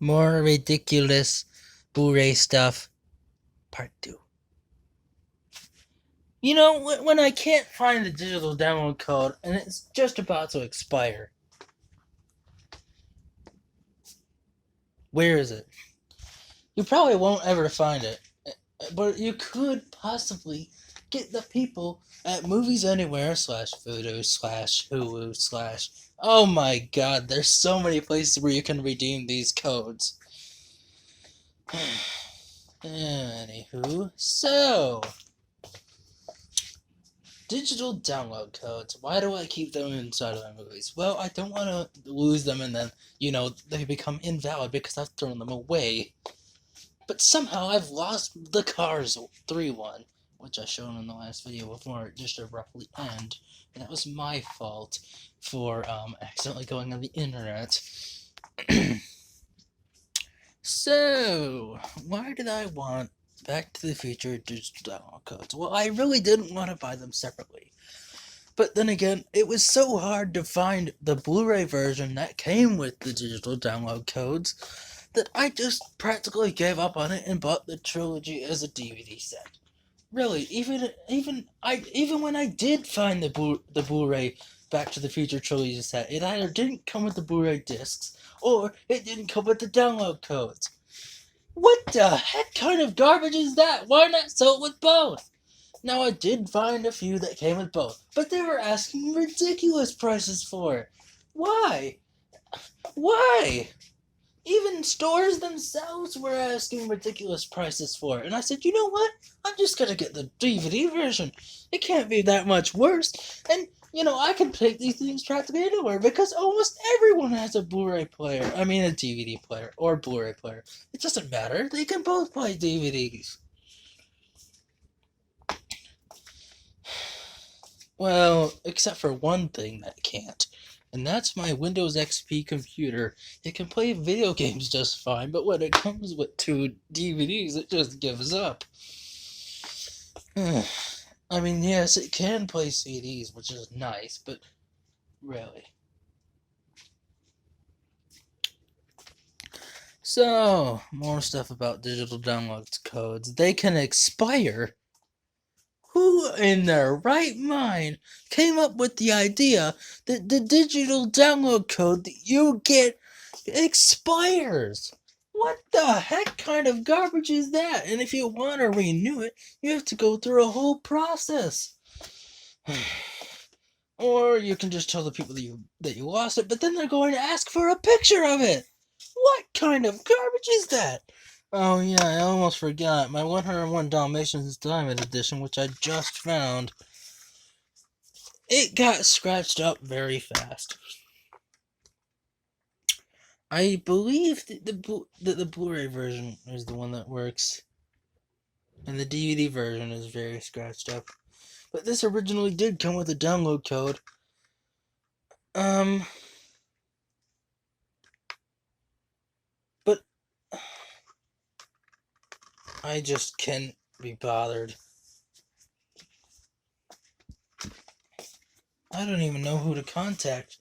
More ridiculous Blu-ray stuff, part 2. You know, when I can't find the digital download code and it's just about to expire, where is it? You probably won't ever find it, but you could possibly get the people at Movies Anywhere slash Voodoo slash Hulu slash. Oh my god, there's so many places where you can redeem these codes. Anywho, so digital download codes. Why do I keep them inside of my movies? Well, I don't want to lose them and then, they become invalid because I've thrown them away. But somehow I've lost the Cars 3 one, which I showed in the last video before it just abruptly ended. And that was my fault for accidentally going on the internet. So, why did I want Back to the Future digital download codes? Well, I really didn't want to buy them separately. But then again, it was so hard to find the Blu-ray version that came with the digital download codes that I just practically gave up on it and bought the trilogy as a DVD set. Really, even when I did find the Blu-ray Back to the Future trilogy set, it either didn't come with the Blu-ray discs or it didn't come with the download codes. What the heck kind of garbage is that? Why not sell it with both? Now, I did find a few that came with both, but they were asking ridiculous prices for it. Why? Why? Even stores themselves were asking ridiculous prices for it. And I said, you know what? I'm just gonna get the DVD version. It can't be that much worse. And, I can take these things practically anywhere because almost everyone has a Blu-ray player. I mean, a DVD player or Blu-ray player. It doesn't matter. They can both play DVDs. Well, except for one thing that can't. And that's my Windows XP computer. It can play video games just fine, but when it comes with 2 DVDs, it just gives up. I mean, yes, it can play CDs, which is nice, but really. So, more stuff about digital download codes. They can expire. Who in their right mind came up with the idea that the digital download code that you get expires? What the heck kind of garbage is that? And if you want to renew it, you have to go through a whole process. Or you can just tell the people that you lost it, but then they're going to ask for a picture of it. What kind of garbage is that? Oh yeah, I almost forgot. My 101 Dalmatians Diamond Edition, which I just found, it got scratched up very fast. I believe that the Blu-ray version is the one that works, and the DVD version is very scratched up. But this originally did come with a download code. But I just can't be bothered. I don't even know who to contact.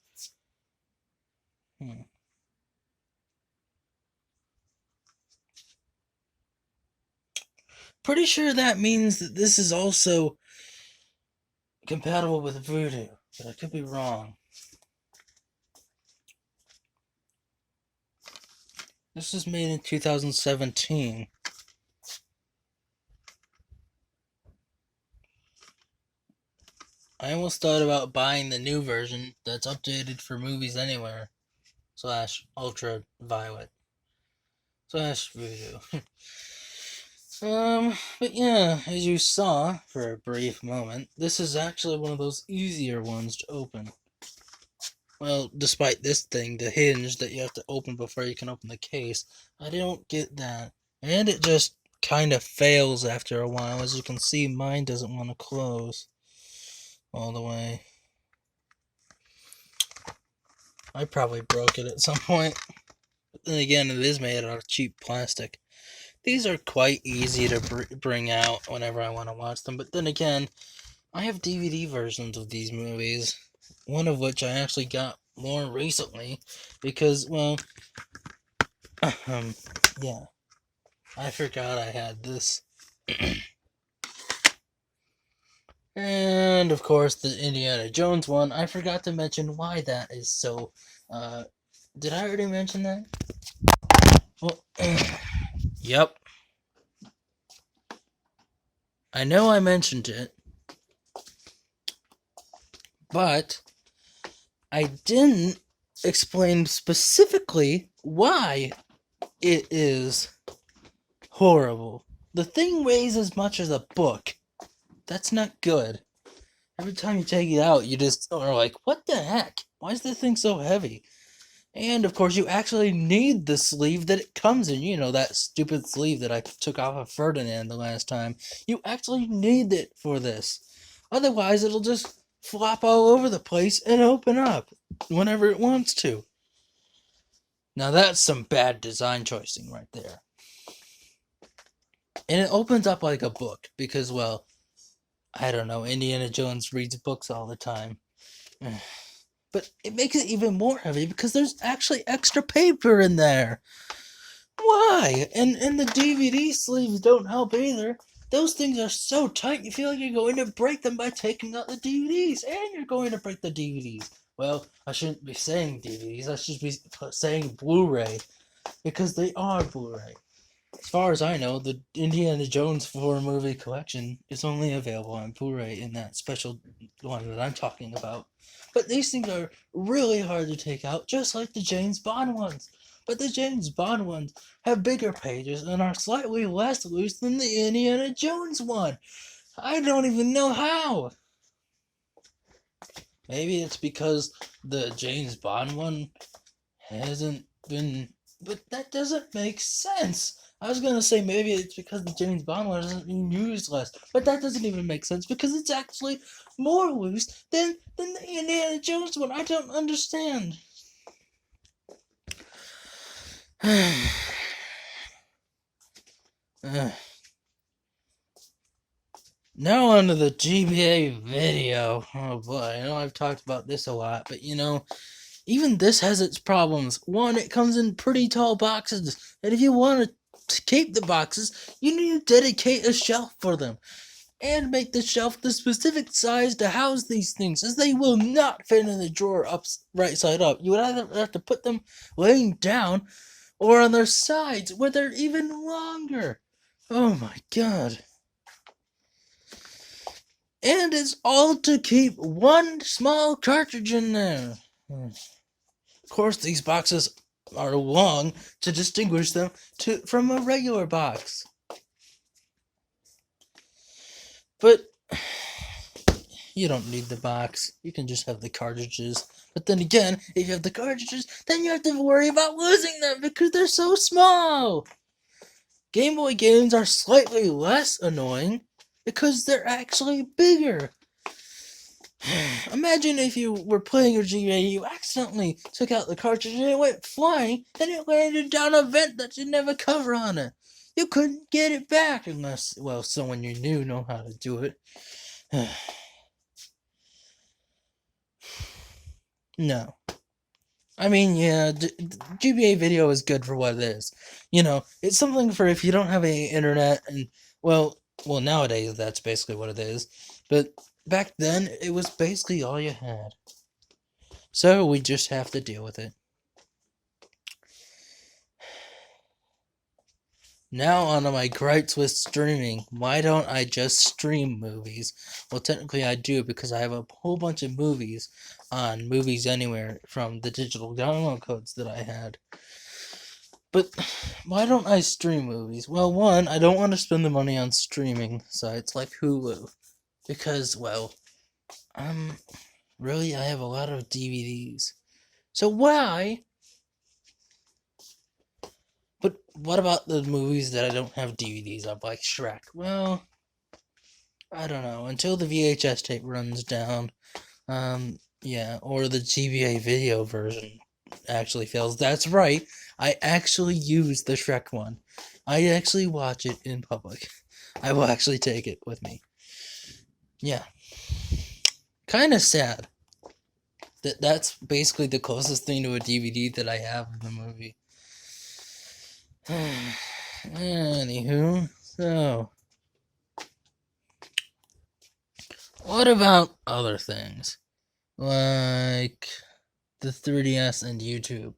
Pretty sure that means that this is also compatible with Voodoo, but I could be wrong. This was made in 2017. I almost thought about buying the new version that's updated for Movies Anywhere / Ultraviolet / Voodoo. But yeah, as you saw for a brief moment, this is actually one of those easier ones to open. Well, despite this thing, the hinge that you have to open before you can open the case, I don't get that. And it just kind of fails after a while. As you can see, mine doesn't want to close all the way. I probably broke it at some point. But then again, it is made out of cheap plastic. These are quite easy to bring out whenever I want to watch them. But then again, I have DVD versions of these movies. One of which I actually got more recently. Because, well, Yeah, I forgot I had this. And of course, the Indiana Jones one. I forgot to mention why that is so. Uh, did I already mention that? Well, yep. I know I mentioned it, but I didn't explain specifically why it is horrible. The thing weighs as much as a book. That's not good. Every time you take it out, you just are like, what the heck? Why is this thing so heavy? And of course, you actually need the sleeve that it comes in. You know, that stupid sleeve that I took off of Ferdinand the last time. You actually need it for this. Otherwise, it'll just flop all over the place and open up whenever it wants to. Now, that's some bad design choicing right there. And it opens up like a book because, well, I don't know, Indiana Jones reads books all the time. But it makes it even more heavy because there's actually extra paper in there. Why? And the DVD sleeves don't help either. Those things are so tight you feel like you're going to break them by taking out the DVDs, and you're going to break the DVDs. Well, I shouldn't be saying DVDs, I should be saying Blu-ray, because they are Blu-ray. As far as I know, the Indiana Jones 4 movie collection is only available on Blu-ray in that special one that I'm talking about. But these things are really hard to take out, just like the James Bond ones. But the James Bond ones have bigger pages and are slightly less loose than the Indiana Jones one. I don't even know how. Maybe it's because the James Bond one hasn't been. But that doesn't make sense. I was gonna say maybe it's because the James Bond one isn't being used less, but that doesn't even make sense because it's actually more loose than the Indiana Jones one. I don't understand. Now onto the GBA video. Oh boy, I know I've talked about this a lot, but you know, even this has its problems. One, it comes in pretty tall boxes, and if you want to keep the boxes, you need to dedicate a shelf for them. And make the shelf the specific size to house these things, as they will not fit in the drawer up right side up. You would either have to put them laying down or on their sides where they're even longer. Oh my god. And it's all to keep one small cartridge in there. Of course, these boxes are long to distinguish them from a regular box. But you don't need the box. You can just have the cartridges. But then again, if you have the cartridges, then you have to worry about losing them because they're so small. Game Boy games are slightly less annoying because they're actually bigger. Imagine if you were playing your GBA, you accidentally took out the cartridge and it went flying, and it landed down a vent that didn't have a cover on it. You couldn't get it back unless, well, someone you knew know how to do it. No. I mean, yeah, GBA video is good for what it is. You know, it's something for if you don't have any internet, and, well, nowadays that's basically what it is. But back then, it was basically all you had. So we just have to deal with it. Now onto my gripes with streaming. Why don't I just stream movies? Well, technically I do because I have a whole bunch of movies on Movies Anywhere from the digital download codes that I had. But why don't I stream movies? Well, one, I don't want to spend the money on streaming sites like Hulu because, well, really I have a lot of DVDs. So why? But what about the movies that I don't have DVDs of, like Shrek? Well, I don't know. Until the VHS tape runs down, yeah, or the GBA video version actually fails. That's right. I actually use the Shrek one. I actually watch it in public. I will actually take it with me. Yeah. Kind of sad. That's basically the closest thing to a DVD that I have of the movie. Anywho, so what about other things like the 3DS and YouTube?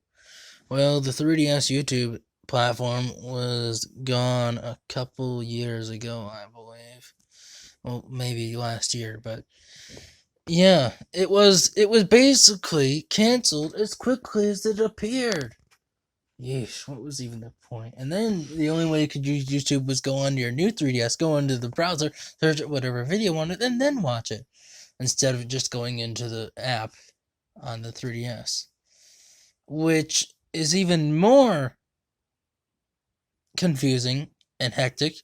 Well, the 3DS YouTube platform was gone a couple years ago, I believe. Well, maybe last year, but yeah, it was basically canceled as quickly as it appeared. Yeesh, what was even the point? And then the only way you could use YouTube was go onto your new 3DS, go into the browser, search whatever video on it, and then watch it, instead of just going into the app on the 3DS. Which is even more confusing and hectic,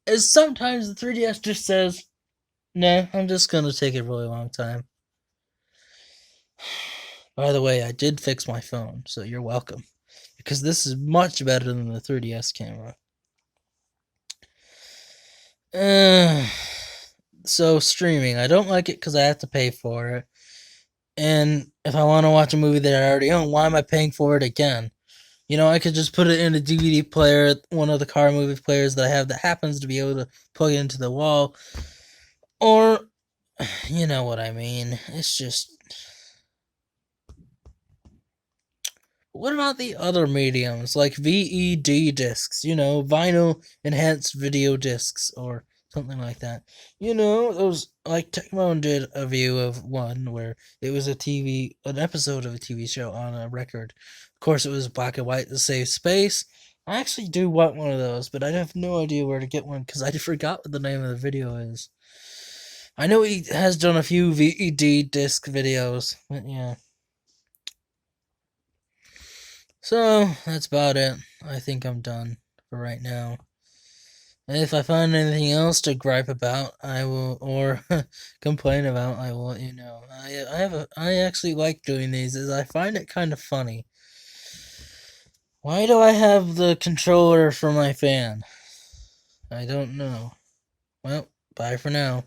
as sometimes the 3DS just says, nah, I'm just gonna take a really long time. By the way, I did fix my phone, so you're welcome. Because this is much better than the 3DS camera. So streaming, I don't like it because I have to pay for it. And if I want to watch a movie that I already own, why am I paying for it again? You know, I could just put it in a DVD player, one of the car movie players that I have that happens to be able to plug it into the wall. Or, you know what I mean. It's just. What about the other mediums, like VED discs, vinyl enhanced video discs, or something like that? Those, like Tecmo did a review of one where it was an episode of a TV show on a record. Of course, it was black and white to save space. I actually do want one of those, but I have no idea where to get one because I forgot what the name of the video is. I know he has done a few VED disc videos, but yeah. So, that's about it. I think I'm done for right now. And if I find anything else to gripe about, I will, or complain about, I will let you know. I actually like doing these, as I find it kind of funny. Why do I have the controller for my fan? I don't know. Well, bye for now.